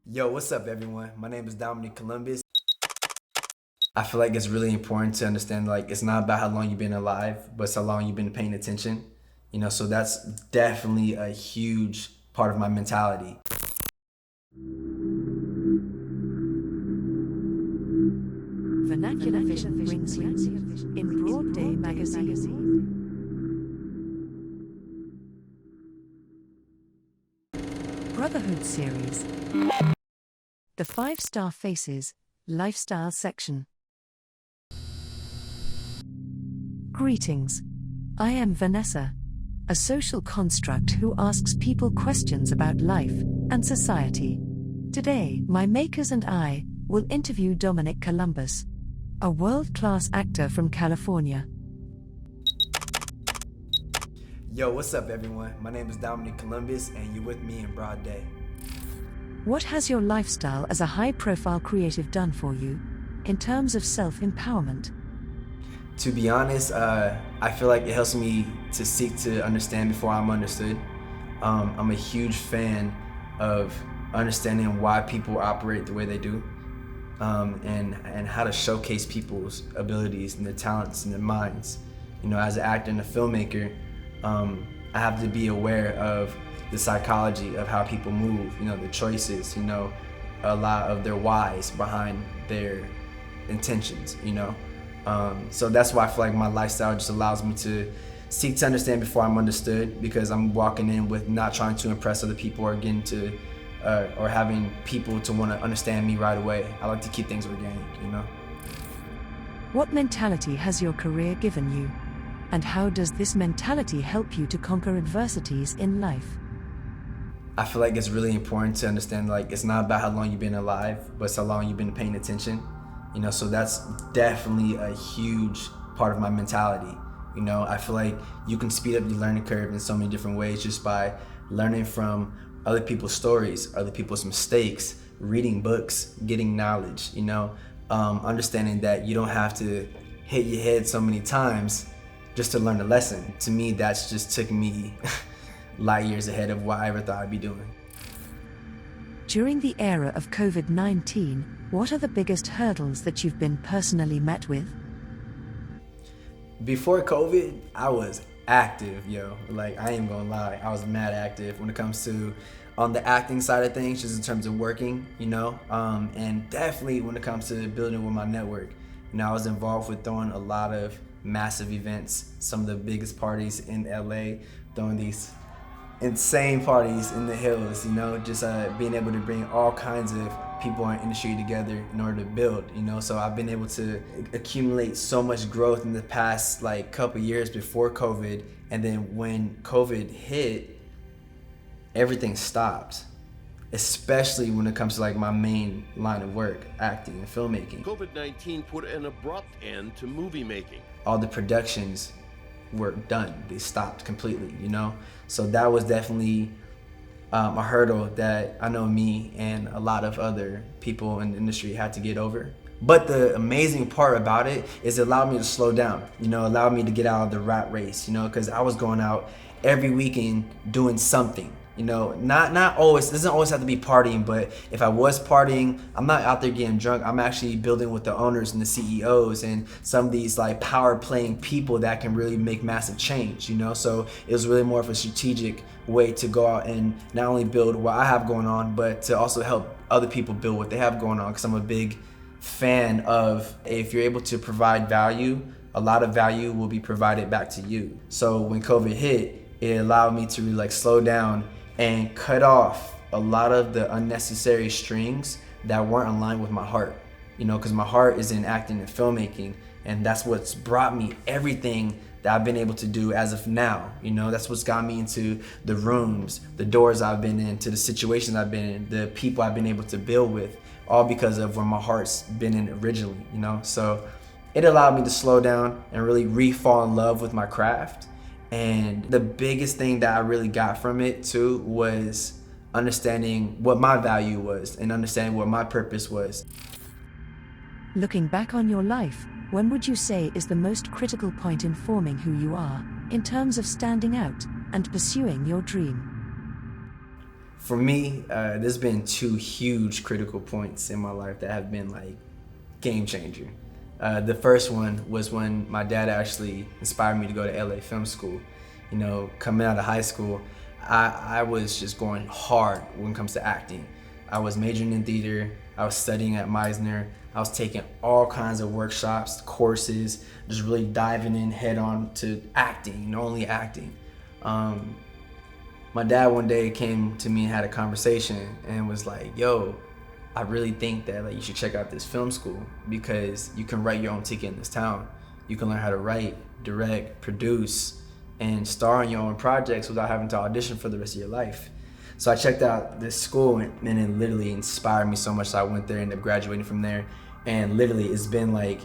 Yo, what's up everyone? My name is Dominique Columbus. I feel like it's really important to understand like it's not about how long you've been alive, but it's how long you've been paying attention. So that's definitely a huge part of my mentality. Vernacular Vision brings you in Broad Day magazine. Brotherhood series. The 5-Star Faces Lifestyle section. Greetings. I am Vanessa, a social construct who asks people questions about life and society. Today, my makers and I will interview Dominique Columbus, a world-class actor from California. Yo, what's up everyone? My name is Dominique Columbus and you're with me in Broad Day. What has your lifestyle as a high-profile creative done for you, in terms of self-empowerment? To be honest, I feel like it helps me to seek to understand before I'm understood. I'm a huge fan of understanding why people operate the way they do, and how to showcase people's abilities and their talents and their minds. As an actor and a filmmaker, I have to be aware of the psychology of how people move, the choices, a lot of their whys behind their intentions, So that's why I feel like my lifestyle just allows me to seek to understand before I'm understood, because I'm walking in with not trying to impress other people or getting to, or having people to want to understand me right away. I like to keep things organic, What mentality has your career given you? And how does this mentality help you to conquer adversities in life? I feel like it's really important to understand like it's not about how long you've been alive, but it's how long you've been paying attention. So that's definitely a huge part of my mentality. I feel like you can speed up your learning curve in so many different ways just by learning from other people's stories, other people's mistakes, reading books, getting knowledge, understanding that you don't have to hit your head so many times just to learn a lesson. To me, that's just took me light years ahead of what I ever thought I'd be doing. During the era of COVID-19, what are the biggest hurdles that you've been personally met with? Before COVID, I was active, Like, I ain't gonna lie, I was mad active when it comes to on the acting side of things, just in terms of working, and definitely when it comes to building with my network. I was involved with throwing a lot of massive events, some of the biggest parties in LA, throwing these insane parties in the hills, just being able to bring all kinds of people in the industry together in order to build, so I've been able to accumulate so much growth in the past couple years before COVID, and then when COVID hit, everything stopped, especially when it comes to my main line of work, acting and filmmaking. COVID-19 put an abrupt end to movie making. All the productions were done. They stopped completely, So that was definitely a hurdle that I know me and a lot of other people in the industry had to get over. But the amazing part about it is it allowed me to slow down, allowed me to get out of the rat race, because I was going out every weekend doing something. Not always, it doesn't always have to be partying, but if I was partying, I'm not out there getting drunk. I'm actually building with the owners and the CEOs and some of these power playing people that can really make massive change, So it was really more of a strategic way to go out and not only build what I have going on, but to also help other people build what they have going on, because I'm a big fan of, if you're able to provide value, a lot of value will be provided back to you. So when COVID hit, it allowed me to really slow down and cut off a lot of the unnecessary strings that weren't aligned with my heart, because my heart is in acting and filmmaking, and that's what's brought me everything that I've been able to do as of now. That's what's got me into the rooms, the doors I've been in, to the situations I've been in, the people I've been able to build with, all because of where my heart's been in originally, So it allowed me to slow down and really re-fall in love with my craft. And the biggest thing that I really got from it too was understanding what my value was and understanding what my purpose was. Looking back on your life, when would you say is the most critical point in forming who you are, in terms of standing out and pursuing your dream? For me, there's been two huge critical points in my life that have been like game changer. The first one was when my dad actually inspired me to go to LA Film School. You know, coming out of high school, I was just going hard when it comes to acting. I was majoring in theater, I was studying at Meisner, I was taking all kinds of workshops, courses, just really diving in head on to acting, and only acting. My dad one day came to me and had a conversation and was like, yo, I really think that like you should check out this film school because you can write your own ticket in this town. You can learn how to write, direct, produce, and star in your own projects without having to audition for the rest of your life. So I checked out this school and it literally inspired me so much. So I went there and ended up graduating from there. And literally it's been like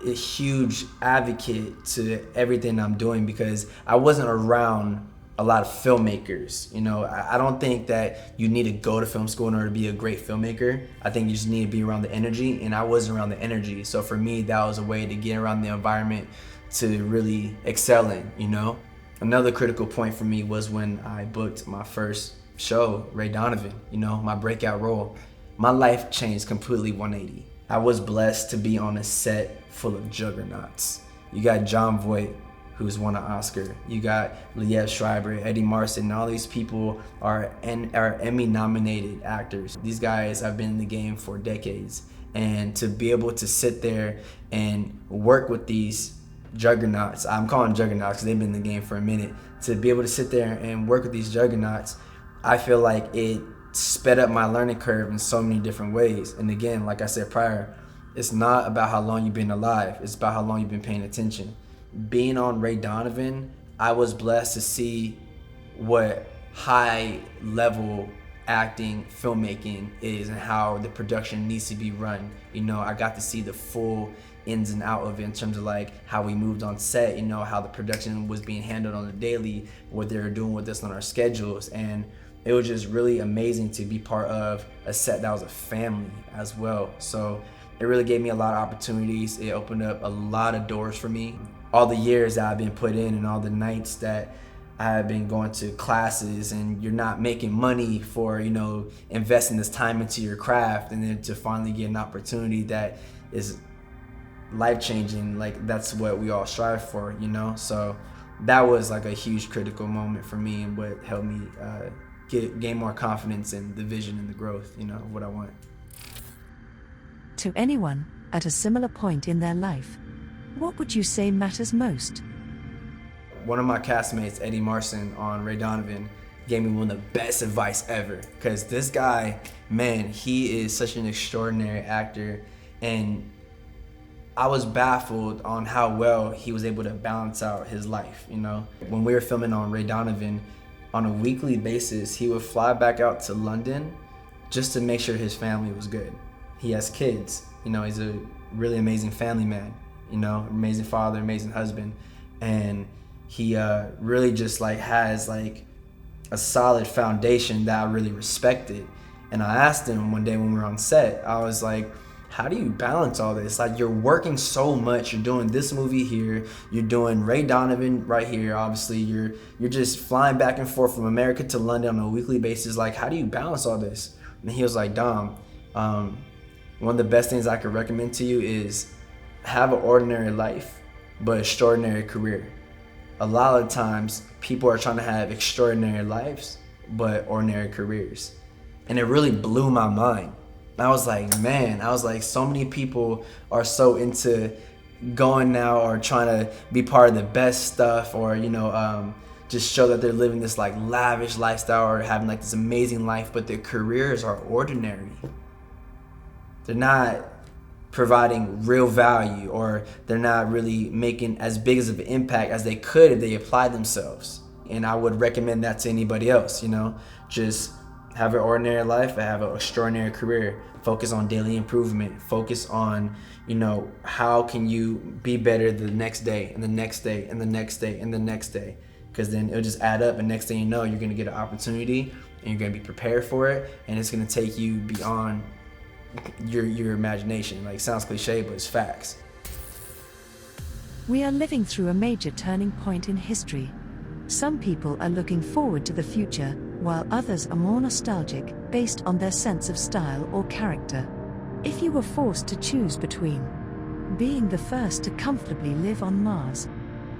a huge advocate to everything I'm doing because I wasn't around a lot of filmmakers. You know, I don't think that you need to go to film school in order to be a great filmmaker. I think you just need to be around the energy, and I wasn't around the energy. So for me, that was a way to get around the environment to really excel in, you know? Another critical point for me was when I booked my first show, Ray Donovan, you know, my breakout role. My life changed completely 180. I was blessed to be on a set full of juggernauts. You got John Voight, who's won an Oscar. You got Liev Schreiber, Eddie Marsan. All these people are Emmy-nominated actors. These guys have been in the game for decades. And to be able to sit there and work with these juggernauts, I'm calling juggernauts because they've been in the game for a minute, to be able to sit there and work with these juggernauts, I feel like it sped up my learning curve in so many different ways. And again, like I said prior, it's not about how long you've been alive, it's about how long you've been paying attention. Being on Ray Donovan, I was blessed to see what high level acting, filmmaking is and how the production needs to be run. You know, I got to see the full ins and out of it in terms of like how we moved on set, you know, how the production was being handled on the daily, what they were doing with us on our schedules. And it was just really amazing to be part of a set that was a family as well. So it really gave me a lot of opportunities. It opened up a lot of doors for me. All the years that I've been put in and all the nights that I've been going to classes and you're not making money for, you know, investing this time into your craft, and then to finally get an opportunity that is life-changing, like that's what we all strive for, you know? So that was like a huge critical moment for me and what helped me gain more confidence in the vision and the growth, you know, of what I want. To anyone at a similar point in their life, what would you say matters most? One of my castmates, Eddie Marsan, on Ray Donovan, gave me one of the best advice ever. Because this guy, man, he is such an extraordinary actor. And I was baffled on how well he was able to balance out his life, you know? When we were filming on Ray Donovan, on a weekly basis, he would fly back out to London just to make sure his family was good. He has kids, you know, he's a really amazing family man, you know, amazing father, amazing husband. And he really just like has like a solid foundation that I really respected. And I asked him one day when we were on set, I was like, how do you balance all this? Like, you're working so much, you're doing this movie here, you're doing Ray Donovan right here, obviously, you're just flying back and forth from America to London on a weekly basis. Like, how do you balance all this? And he was like, Dom, one of the best things I could recommend to you is have an ordinary life, but extraordinary career. A lot of times, people are trying to have extraordinary lives, but ordinary careers. And it really blew my mind. I was like, man, so many people are so into going now or trying to be part of the best stuff, or, you know, just show that they're living this like lavish lifestyle or having like this amazing life, but their careers are ordinary. They're not providing real value, or they're not really making as big as of an impact as they could if they applied themselves. And I would recommend that to anybody else, you know, just have an ordinary life, have an extraordinary career, focus on daily improvement, focus on, you know, how can you be better the next day and the next day and the next day and the next day, because then it'll just add up, and next thing you know, you're gonna get an opportunity and you're gonna be prepared for it, and it's gonna take you beyond your imagination. Like, it sounds cliche, but it's facts. We are living through a major turning point in history. Some people are looking forward to the future, while others are more nostalgic, based on their sense of style or character. If you were forced to choose between being the first to comfortably live on Mars,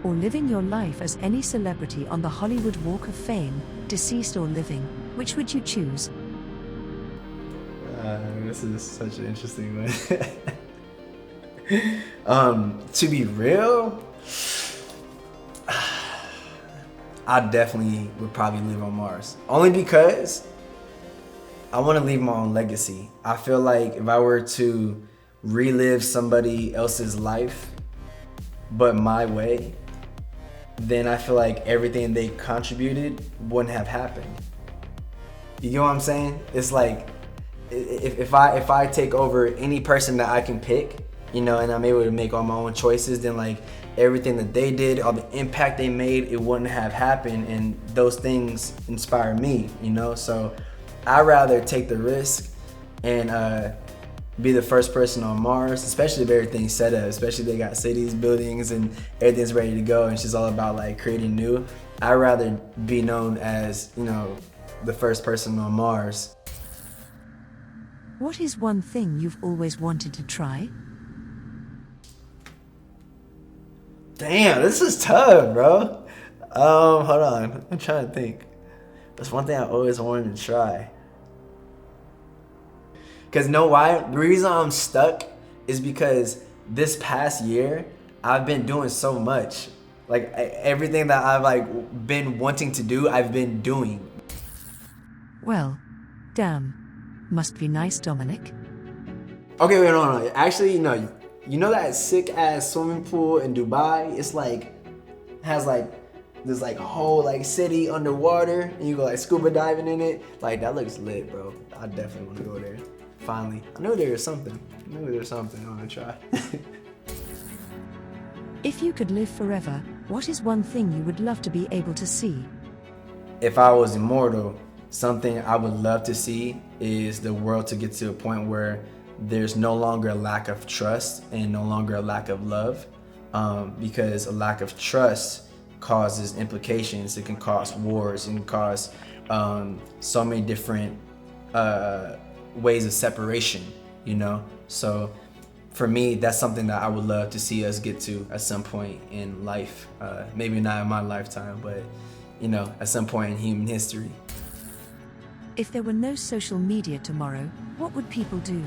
or living your life as any celebrity on the Hollywood Walk of Fame, deceased or living, which would you choose? This is such an interesting one. To be real, I definitely would probably live on Mars. Only because I want to leave my own legacy. I feel like if I were to relive somebody else's life, but my way, then I feel like everything they contributed wouldn't have happened. You get what I'm saying? It's like, if I take over any person that I can pick, you know, and I'm able to make all my own choices, then like everything that they did, all the impact they made, it wouldn't have happened, and those things inspire me, you know? So I'd rather take the risk and be the first person on Mars, especially if everything's set up, especially if they got cities, buildings, and everything's ready to go, and it's just all about like creating new. I'd rather be known as, you know, the first person on Mars. What is one thing you've always wanted to try? Damn, this is tough, bro. Hold on, I'm trying to think. That's one thing I always wanted to try. Cause you know why? The reason I'm stuck is because this past year I've been doing so much. Like everything that I've like been wanting to do, I've been doing. Well, damn. Must be nice, Dominic. Okay, wait, no. Actually, no. You know that sick ass swimming pool in Dubai? It's like has like this like whole like city underwater, and you go like scuba diving in it. Like that looks lit, bro. I definitely want to go there. Finally, I knew there was something. I want to try. If you could live forever, what is one thing you would love to be able to see? If I was immortal, something I would love to see is the world to get to a point where there's no longer a lack of trust and no longer a lack of love, because a lack of trust causes implications. It can cause wars, it can cause so many different ways of separation, you know? So for me, that's something that I would love to see us get to at some point in life. Maybe not in my lifetime, but you know, at some point in human history. If there were no social media tomorrow, what would people do?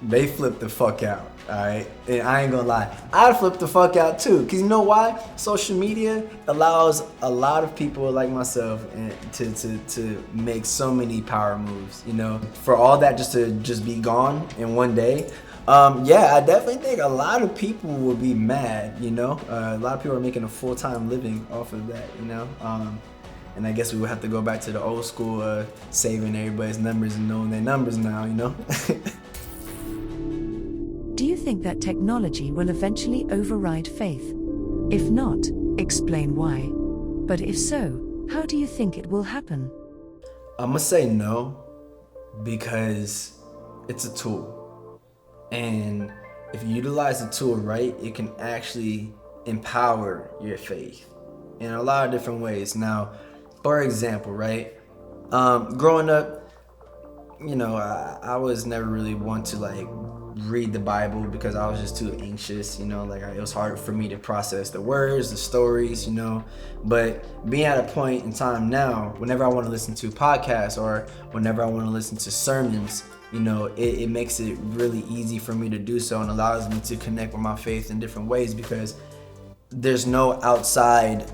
They flip the fuck out, alright? And I ain't gonna lie, I'd flip the fuck out too. Cause you know why? Social media allows a lot of people like myself to make so many power moves, you know? For all that just to be gone in one day, yeah, I definitely think a lot of people will be mad, you know? A lot of people are making a full-time living off of that, you know? And I guess we would have to go back to the old school, saving everybody's numbers and knowing their numbers now, you know? Do you think that technology will eventually override faith? If not, explain why. But if so, how do you think it will happen? I'm gonna say no, because it's a tool. And if you utilize the tool right, it can actually empower your faith in a lot of different ways. Now, for example, right? Growing up, you know, I was never really one to like read the Bible because I was just too anxious, you know, like it was hard for me to process the words, the stories, you know. But being at a point in time now, whenever I want to listen to podcasts or whenever I want to listen to sermons, you know, it makes it really easy for me to do so and allows me to connect with my faith in different ways because there's no outside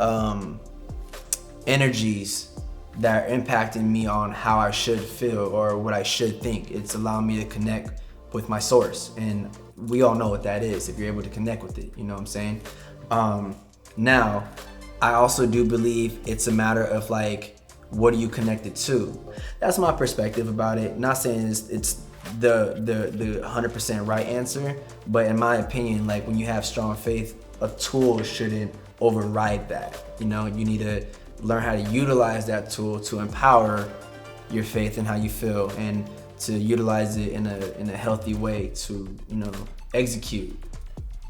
energies that are impacting me on how I should feel or what I should think. It's allowing me to connect with my source, and we all know what that is if you're able to connect with it, you know what I'm saying? Now, I also do believe it's a matter of like, what are you connected to? That's my perspective about it. Not saying it's the 100% right answer, but in my opinion, like when you have strong faith, a tool shouldn't override that. You know, you need to learn how to utilize that tool to empower your faith and how you feel, and to utilize it in a healthy way to, you know, execute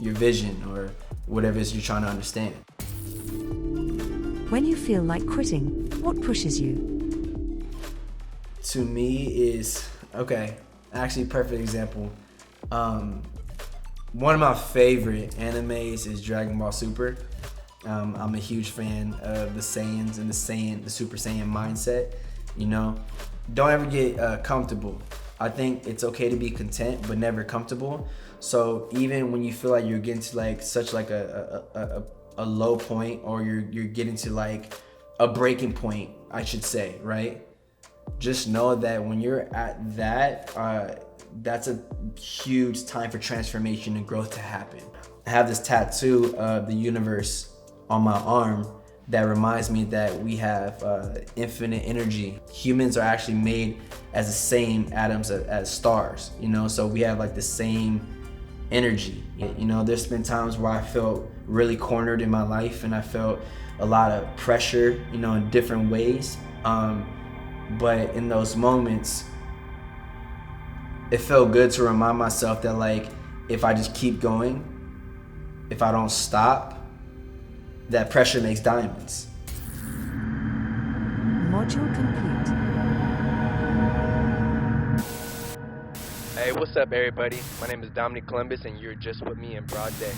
your vision or whatever it is you're trying to understand. When you feel like quitting, What pushes you? To me is, okay, actually perfect example. One of my favorite animes is Dragon Ball Super. I'm a huge fan of the Saiyans and the Super Saiyan mindset. You know, don't ever get comfortable. I think it's okay to be content, but never comfortable. So even when you feel like you're getting to like such like a low point, or you're getting to like a breaking point, I should say, right? Just know that when you're at that, that's a huge time for transformation and growth to happen. I have this tattoo of the universe on my arm that reminds me that we have infinite energy. Humans are actually made as the same atoms as stars, you know, so we have like the same energy. You know, there's been times where I felt really cornered in my life and I felt a lot of pressure, you know, in different ways. But in those moments, it felt good to remind myself that like, if I just keep going, if I don't stop, that pressure makes diamonds. Module complete. Hey, what's up everybody? My name is Dominique Columbus and you're just with me in broad day.